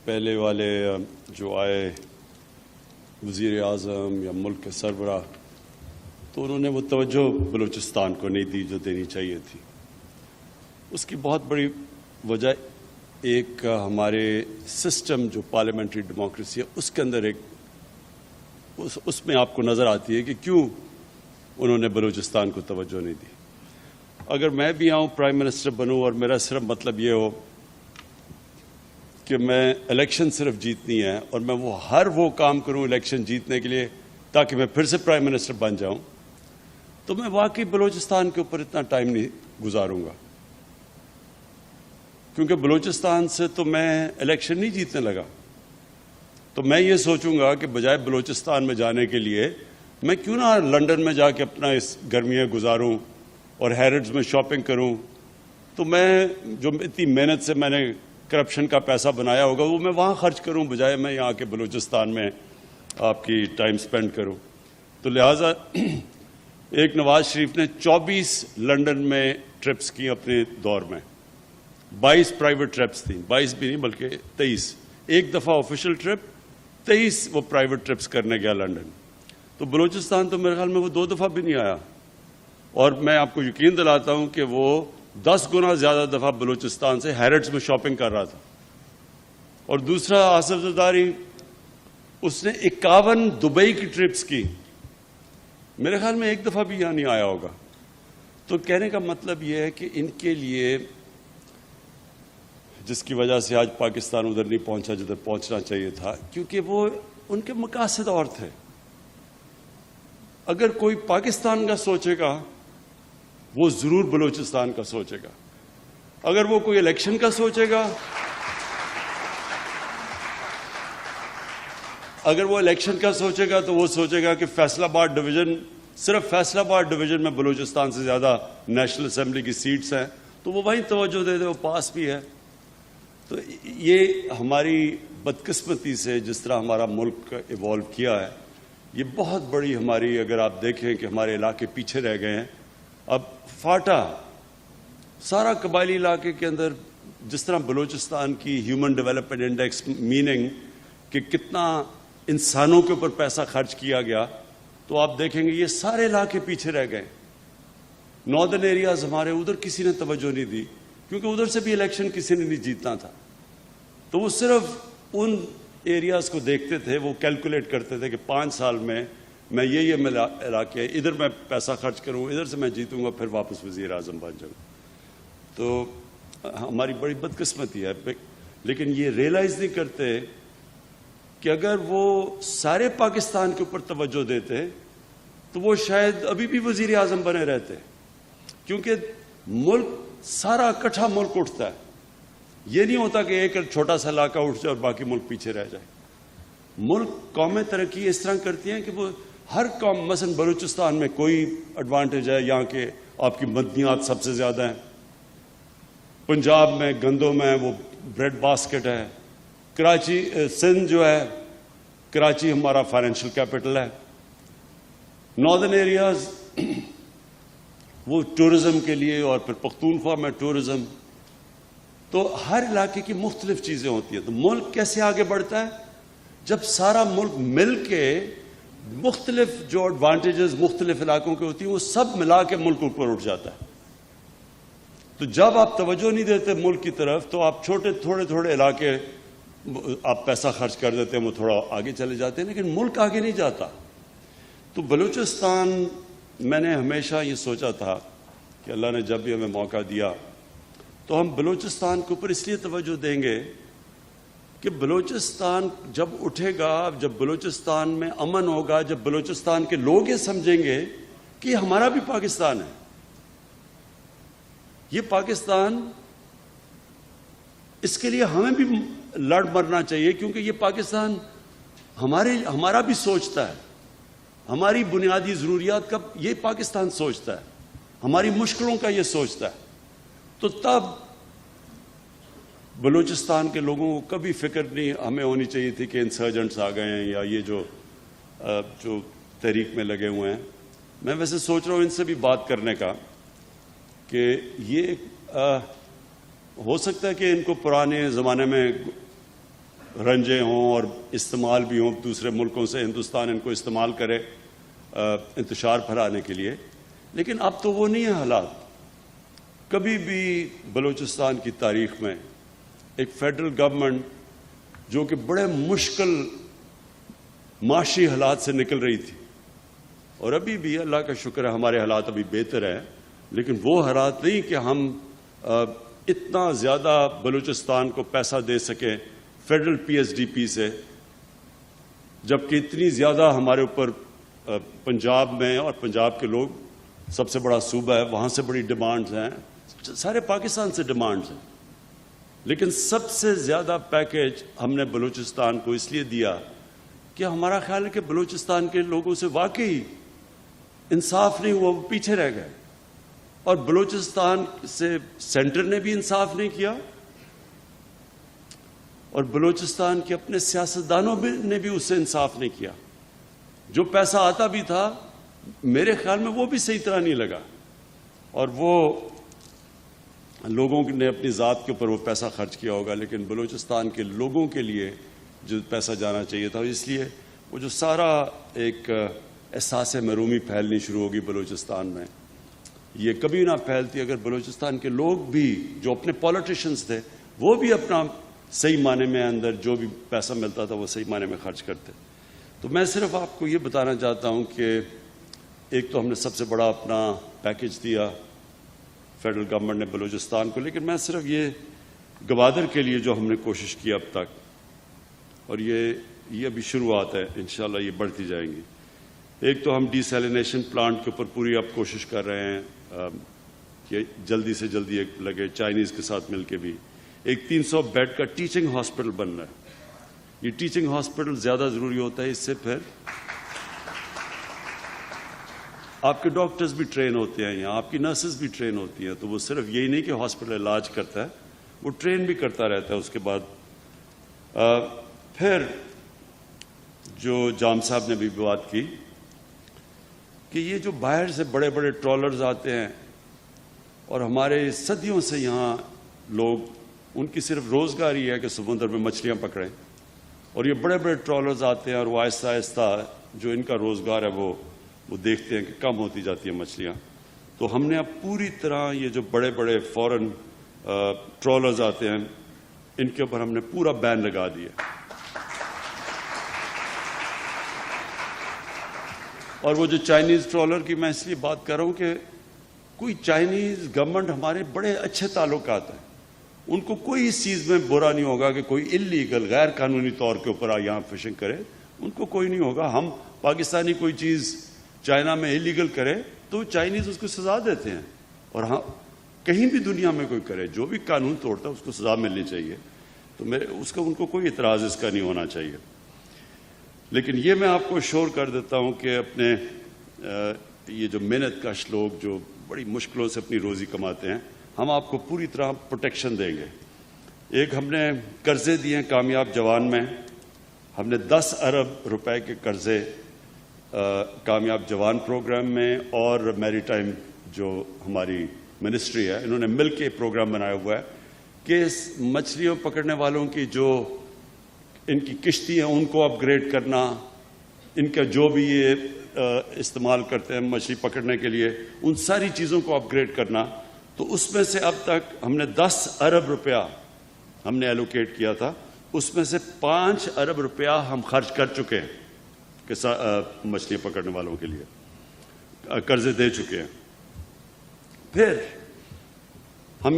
پہلے والے جو آئے وزیر اعظم یا ملک کے سربراہ، تو انہوں نے وہ توجہ بلوچستان کو نہیں دی جو دینی چاہیے تھی. اس کی بہت بڑی وجہ ایک ہمارے سسٹم جو پارلیمنٹری ڈیموکریسی ہے اس کے اندر اس میں آپ کو نظر آتی ہے کہ کیوں انہوں نے بلوچستان کو توجہ نہیں دی. اگر میں بھی آؤں پرائم منسٹر بنوں اور میرا صرف مطلب یہ ہو کہ میں الیکشن صرف جیتنی ہے اور میں ہر وہ کام کروں الیکشن جیتنے کے لیے تاکہ میں پھر سے پرائم منسٹر بن جاؤں، تو میں واقعی بلوچستان کے اوپر اتنا ٹائم نہیں گزاروں گا، کیونکہ بلوچستان سے تو میں الیکشن نہیں جیتنے لگا. تو میں یہ سوچوں گا کہ بجائے بلوچستان میں جانے کے لیے میں کیوں نہ لنڈن میں جا کے اپنا اس گرمیاں گزاروں اور ہیرڈز میں شاپنگ کروں. تو میں جو اتنی محنت سے میں نے کرپشن کا پیسہ بنایا ہوگا وہ میں وہاں خرچ کروں بجائے میں یہاں کے بلوچستان میں آپ کی ٹائم سپینڈ کروں. تو لہٰذا ایک نواز شریف نے 24 لنڈن میں ٹرپس کی اپنے دور میں، 22 پرائیویٹ ٹرپس تھیں، 22 بھی نہیں بلکہ 23. ایک دفعہ آفیشل ٹرپ، 23 وہ پرائیویٹ ٹرپس کرنے گیا لنڈن. تو بلوچستان تو میرے خیال میں وہ 2 دفعہ بھی نہیں آیا، اور میں آپ کو یقین دلاتا ہوں کہ وہ 10 گنا زیادہ دفعہ بلوچستان سے ہیرڈز میں شاپنگ کر رہا تھا. اور دوسرا آصف زرداری، اس نے 51 دبئی کی ٹرپس کی، میرے خیال میں ایک دفعہ بھی یہاں نہیں آیا ہوگا. تو کہنے کا مطلب یہ ہے کہ ان کے لیے، جس کی وجہ سے آج پاکستان ادھر نہیں پہنچا جدھر پہنچنا چاہیے تھا، کیونکہ وہ ان کے مقاصد اور تھے. اگر کوئی پاکستان کا سوچے گا وہ ضرور بلوچستان کا سوچے گا. اگر وہ کوئی الیکشن کا سوچے گا، اگر وہ الیکشن کا سوچے گا تو وہ سوچے گا کہ فیصل آباد ڈویژن، صرف فیصل آباد ڈویژن میں بلوچستان سے زیادہ نیشنل اسمبلی کی سیٹس ہیں تو وہ وہیں توجہ دے دے، وہ پاس بھی ہے. تو یہ ہماری بدقسمتی سے جس طرح ہمارا ملک ایوالو کیا ہے، یہ بہت بڑی ہماری، اگر آپ دیکھیں کہ ہمارے علاقے پیچھے رہ گئے ہیں. اب فاٹا سارا قبائلی علاقے کے اندر، جس طرح بلوچستان کی ہیومن ڈیولپمنٹ انڈیکس میننگ کہ کتنا انسانوں کے اوپر پیسہ خرچ کیا گیا، تو آپ دیکھیں گے یہ سارے علاقے پیچھے رہ گئے. ناردرن ایریاز ہمارے، ادھر کسی نے توجہ نہیں دی کیونکہ ادھر سے بھی الیکشن کسی نے نہیں جیتنا تھا. تو وہ صرف ان ایریاز کو دیکھتے تھے، وہ کیلکولیٹ کرتے تھے کہ 5 سال میں یہ علاقے ادھر میں پیسہ خرچ کروں، ادھر سے میں جیتوں گا، پھر واپس وزیر اعظم بن جاؤں. تو ہماری بڑی بدقسمتی ہے. لیکن یہ ریئلائز نہیں کرتے کہ اگر وہ سارے پاکستان کے اوپر توجہ دیتے تو وہ شاید ابھی بھی وزیر اعظم بنے رہتے، کیونکہ ملک سارا اکٹھا ملک اٹھتا ہے. یہ نہیں ہوتا کہ ایک چھوٹا سا علاقہ اٹھ جائے اور باقی ملک پیچھے رہ جائے. ملک، قومیں ترقی اس طرح کرتی ہیں کہ وہ ہر قوم، مثلا بلوچستان میں کوئی ایڈوانٹیج ہے، یہاں کے آپ کی مدنیات سب سے زیادہ ہیں. پنجاب میں گندم ہے، وہ بریڈ باسکٹ ہے. کراچی، سندھ جو ہے، کراچی ہمارا فائنینشیل کیپٹل ہے. ناردرن ایریاز وہ ٹورزم کے لیے، اور پھر پختونخوا میں ٹورزم. تو ہر علاقے کی مختلف چیزیں ہوتی ہیں. تو ملک کیسے آگے بڑھتا ہے؟ جب سارا ملک مل کے مختلف جو ایڈوانٹیجز مختلف علاقوں کے ہوتی ہیں وہ سب ملا کے ملک اوپر اٹھ جاتا ہے. تو جب آپ توجہ نہیں دیتے ملک کی طرف تو آپ تھوڑے علاقے آپ پیسہ خرچ کر دیتے ہیں، وہ تھوڑا آگے چلے جاتے ہیں، لیکن ملک آگے نہیں جاتا. تو بلوچستان، میں نے ہمیشہ یہ سوچا تھا کہ اللہ نے جب بھی ہمیں موقع دیا تو ہم بلوچستان کے اوپر اس لیے توجہ دیں گے کہ بلوچستان جب اٹھے گا، جب بلوچستان میں امن ہوگا، جب بلوچستان کے لوگ یہ سمجھیں گے کہ یہ ہمارا بھی پاکستان ہے، یہ پاکستان، اس کے لیے ہمیں بھی لڑ مرنا چاہیے، کیونکہ یہ پاکستان ہمارا بھی سوچتا ہے، ہماری بنیادی ضروریات کا یہ پاکستان سوچتا ہے، ہماری مشکلوں کا یہ سوچتا ہے. تو تب بلوچستان کے لوگوں کو کبھی فکر نہیں ہمیں ہونی چاہیے تھی کہ انسرجنٹس آ گئے ہیں یا یہ جو تحریک میں لگے ہوئے ہیں. میں ویسے سوچ رہا ہوں ان سے بھی بات کرنے کا کہ یہ ہو سکتا ہے کہ ان کو پرانے زمانے میں رنجے ہوں اور استعمال بھی ہوں دوسرے ملکوں سے، ہندوستان ان کو استعمال کرے انتشار پھیلانے کے لیے، لیکن اب تو وہ نہیں ہے حالات۔ کبھی بھی بلوچستان کی تاریخ میں ایک فیڈرل گورنمنٹ جو کہ بڑے مشکل معاشی حالات سے نکل رہی تھی، اور ابھی بھی اللہ کا شکر ہے ہمارے حالات ابھی بہتر ہیں، لیکن وہ حالات نہیں کہ ہم اتنا زیادہ بلوچستان کو پیسہ دے سکیں federal P S D P سے، جبکہ اتنی زیادہ ہمارے اوپر پنجاب میں، اور پنجاب کے لوگ سب سے بڑا صوبہ ہے، وہاں سے بڑی ڈیمانڈز ہیں، سارے پاکستان سے ڈیمانڈز ہیں، لیکن سب سے زیادہ پیکیج ہم نے بلوچستان کو اس لیے دیا کہ ہمارا خیال ہے کہ بلوچستان کے لوگوں سے واقعی انصاف نہیں ہوا، وہ پیچھے رہ گئے، اور بلوچستان سے سینٹر نے بھی انصاف نہیں کیا، اور بلوچستان کے اپنے سیاستدانوں نے بھی اس سے انصاف نہیں کیا۔ جو پیسہ آتا بھی تھا میرے خیال میں وہ بھی صحیح طرح نہیں لگا، اور وہ لوگوں نے اپنی ذات کے اوپر وہ پیسہ خرچ کیا ہوگا، لیکن بلوچستان کے لوگوں کے لیے جو پیسہ جانا چاہیے تھا، اس لیے وہ جو سارا ایک احساس محرومی پھیلنی شروع ہوگی بلوچستان میں، یہ کبھی نہ پھیلتی اگر بلوچستان کے لوگ بھی جو اپنے پولیٹیشنز تھے وہ بھی اپنا صحیح معنی میں اندر جو بھی پیسہ ملتا تھا وہ صحیح معنی میں خرچ کرتے۔ تو میں صرف آپ کو یہ بتانا چاہتا ہوں کہ ایک تو ہم نے سب سے بڑا اپنا پیکیج دیا فیڈرل گورنمنٹ نے بلوچستان کو، لیکن میں صرف یہ گوادر کے لیے جو ہم نے کوشش کی اب تک، اور یہ ابھی شروعات ہے، انشاءاللہ یہ بڑھتی جائیں گی۔ ایک تو ہم ڈی سیلینیشن پلانٹ کے اوپر پوری اب کوشش کر رہے ہیں کہ جلدی سے جلدی ایک لگے، چائنیز کے ساتھ مل کے بھی۔ ایک 300 بیڈ کا ٹیچنگ ہاسپٹل بن رہا ہے۔ یہ ٹیچنگ ہاسپٹل زیادہ ضروری ہوتا ہے، اس سے پھر آپ کے ڈاکٹرز بھی ٹرین ہوتے ہیں یہاں، آپ کی نرسز بھی ٹرین ہوتی ہیں، تو وہ صرف یہی نہیں کہ ہاسپٹل علاج کرتا ہے، وہ ٹرین بھی کرتا رہتا ہے۔ اس کے بعد پھر جو جام صاحب نے بھی بات کی کہ یہ جو باہر سے بڑے بڑے ٹرالرز آتے ہیں اور ہمارے صدیوں سے یہاں لوگ، ان کی صرف روزگار یہ ہے کہ سمندر میں مچھلیاں پکڑیں، اور یہ بڑے بڑے ٹرالرز آتے ہیں اور وہ آہستہ آہستہ جو ان کا روزگار ہے وہ دیکھتے ہیں کہ کم ہوتی جاتی ہیں مچھلیاں۔ تو ہم نے اب پوری طرح یہ جو بڑے بڑے فورن ٹرالرز آتے ہیں ان کے اوپر ہم نے پورا بین لگا دیا، اور وہ جو چائنیز ٹرالر کی میں اس لیے بات کر رہا ہوں کہ کوئی چائنیز گورنمنٹ ہمارے بڑے اچھے تعلقات ہیں، ان کو کوئی اس چیز میں برا نہیں ہوگا کہ کوئی انلیگل غیر قانونی طور کے اوپر یہاں فشنگ کرے، ان کو کوئی نہیں ہوگا۔ ہم پاکستانی کوئی چیز چائنا میں انلیگل کرے تو چائنیز اس کو سزا دیتے ہیں، اور ہاں کہیں بھی دنیا میں کوئی کرے جو بھی قانون توڑتا ہے اس کو سزا ملنی چاہیے، تو ان کو کوئی اعتراض اس کا نہیں ہونا چاہیے۔ لیکن یہ میں آپ کو شور کر دیتا ہوں کہ اپنے یہ جو محنت کش لوگ جو بڑی مشکلوں سے اپنی روزی کماتے ہیں، ہم آپ کو پوری طرح پروٹیکشن دیں گے۔ ایک ہم نے قرضے دیے ہیں کامیاب جوان میں، ہم نے 10 ارب روپے کے قرضے کامیاب جوان پروگرام میں اور میری ٹائم جو ہماری منسٹری ہے انہوں نے مل کے پروگرام بنایا ہوا ہے کہ مچھلیوں پکڑنے والوں کی جو ان کی کشتی ہیں ان کو اپ گریڈ کرنا، ان کا جو بھی یہ استعمال کرتے ہیں مچھلی پکڑنے کے لیے ان ساری چیزوں کو اپ گریڈ کرنا۔ تو اس میں سے اب تک ہم نے 10 ارب روپیہ ہم نے ایلوکیٹ کیا تھا، اس میں سے 5 ارب روپیہ ہم خرچ کر چکے ہیں کہ مچھلیاں پکڑنے والوں کے لیے قرضے دے چکے ہیں۔ پھر ہم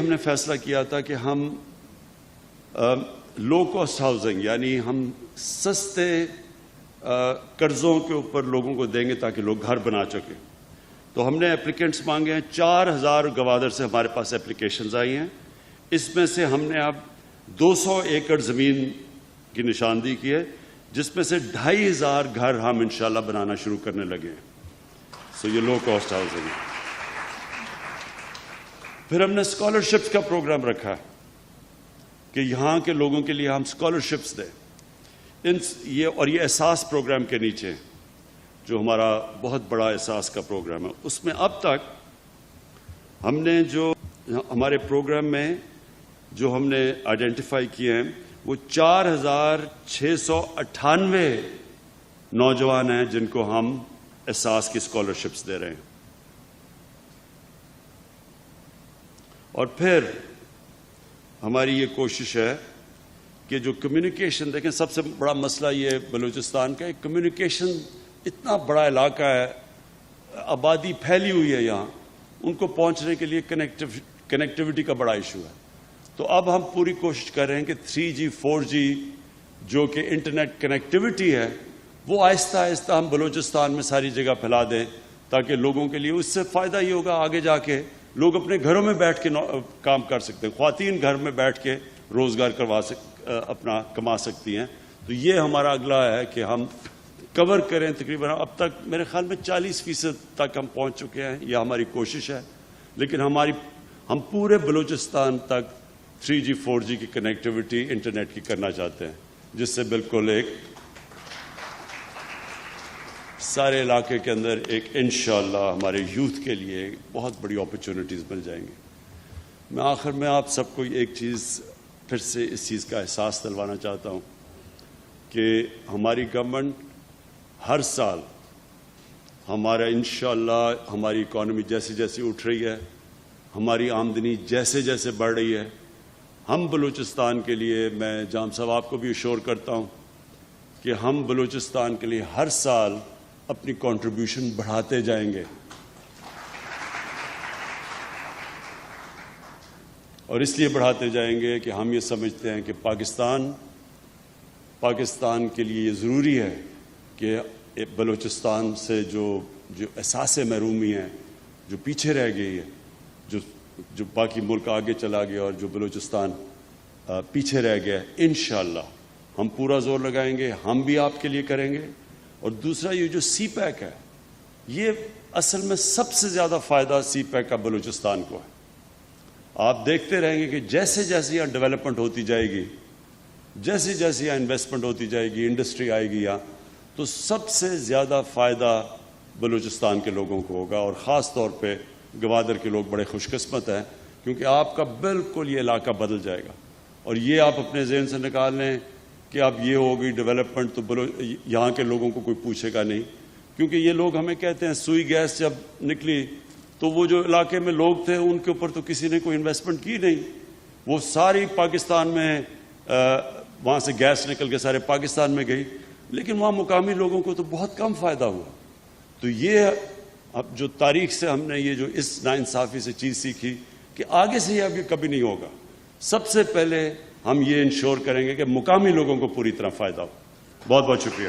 نے فیصلہ کیا تھا کہ ہم لو کاسٹ ہاؤسنگ، یعنی ہم سستے قرضوں کے اوپر لوگوں کو دیں گے تاکہ لوگ گھر بنا سکیں۔ تو ہم نے اپلیکینٹس مانگے ہیں، 4000 گوادر سے ہمارے پاس اپلیکیشنز آئی ہیں، اس میں سے ہم نے اب 200 ایکڑ زمین کی نشاندہی کی ہے، جس میں سے 2500 گھر ہم انشاءاللہ بنانا شروع کرنے لگے ہیں۔ یہ لو کاسٹ ہاؤسنگ ہے۔ پھر ہم نے اسکالرشپس کا پروگرام رکھا کہ یہاں کے لوگوں کے لیے ہم اسکالرشپس دیں، اور یہ احساس پروگرام کے نیچے جو ہمارا بہت بڑا احساس کا پروگرام ہے، اس میں اب تک ہم نے جو ہمارے پروگرام میں جو ہم نے آئیڈینٹیفائی کیے ہیں وہ 4,698 نوجوان ہیں جن کو ہم احساس کی اسکالرشپس دے رہے ہیں. اور پھر ہماری یہ کوشش ہے کہ جو کمیونیکیشن، دیکھیں سب سے بڑا مسئلہ یہ بلوچستان کا ہے، کمیونیکیشن اتنا بڑا علاقہ ہے، آبادی پھیلی ہوئی ہے یہاں، ان کو پہنچنے کے لیے کنیکٹیوٹی کا بڑا ایشو ہے. تو اب ہم پوری کوشش کر رہے ہیں کہ 3G 4G جو کہ انٹرنیٹ کنیکٹیوٹی ہے وہ آہستہ آہستہ ہم بلوچستان میں ساری جگہ پھیلا دیں، تاکہ لوگوں کے لیے اس سے فائدہ یہ ہوگا آگے جا کے لوگ اپنے گھروں میں بیٹھ کے کام کر سکتے ہیں، خواتین گھر میں بیٹھ کے روزگار اپنا کما سکتی ہیں. تو یہ ہمارا اگلا ہے کہ ہم کور کریں. تقریباً اب تک میرے خیال میں 40% تک ہم پہنچ چکے ہیں، یہ ہماری کوشش ہے. لیکن ہم پورے بلوچستان تک 3G 4G کی کنیکٹیوٹی انٹرنیٹ کی کرنا چاہتے ہیں، جس سے بالکل ایک سارے علاقے کے اندر ایک انشاءاللہ ہمارے یوتھ کے لیے بہت بڑی اپرچونٹیز مل جائیں گی. میں آخر میں آپ سب کو ایک چیز پھر سے اس چیز کا احساس دلوانا چاہتا ہوں کہ ہماری گورنمنٹ ہر سال ہمارا انشاءاللہ ہماری اکانومی جیسے جیسے اٹھ رہی ہے، ہماری آمدنی جیسے جیسے بڑھ رہی ہے، ہم بلوچستان کے لیے، میں جام صاحب آپ کو بھی اشور کرتا ہوں کہ ہم بلوچستان کے لیے ہر سال اپنی کنٹریبیوشن بڑھاتے جائیں گے. اور اس لیے بڑھاتے جائیں گے کہ ہم یہ سمجھتے ہیں کہ پاکستان کے لیے یہ ضروری ہے کہ بلوچستان سے جو احساس محرومی ہے، جو پیچھے رہ گئی ہے، جو باقی ملک آگے چلا گیا اور جو بلوچستان پیچھے رہ گیا ہے، انشاءاللہ ہم پورا زور لگائیں گے، ہم بھی آپ کے لیے کریں گے. اور دوسرا یہ جو سی پیک ہے، یہ اصل میں سب سے زیادہ فائدہ سی پیک کا بلوچستان کو ہے. آپ دیکھتے رہیں گے کہ جیسے جیسے یہاں ڈیولپمنٹ ہوتی جائے گی، جیسے جیسے یہاں انویسٹمنٹ ہوتی جائے گی، انڈسٹری آئے گی یہاں، تو سب سے زیادہ فائدہ بلوچستان کے لوگوں کو ہوگا. اور خاص طور پہ گوادر کے لوگ بڑے خوش قسمت ہیں، کیونکہ آپ کا بالکل یہ علاقہ بدل جائے گا. اور یہ آپ اپنے ذہن سے نکال لیں کہ اب یہ ہوگی ڈیولپمنٹ تو یہاں کے لوگوں کو کوئی پوچھے گا نہیں. کیونکہ یہ لوگ ہمیں کہتے ہیں سوئی گیس جب نکلی تو وہ جو علاقے میں لوگ تھے ان کے اوپر تو کسی نے کوئی انویسٹمنٹ کی نہیں، وہ ساری پاکستان میں وہاں سے گیس نکل کے سارے پاکستان میں گئی، لیکن وہاں مقامی لوگوں کو تو بہت کم فائدہ ہوا. تو یہ اب جو تاریخ سے ہم نے یہ جو اس ناانصافی سے چیز سیکھی کہ آگے سے یہ اب یہ کبھی نہیں ہوگا. سب سے پہلے ہم یہ انشور کریں گے کہ مقامی لوگوں کو پوری طرح فائدہ ہو. بہت بہت شکریہ.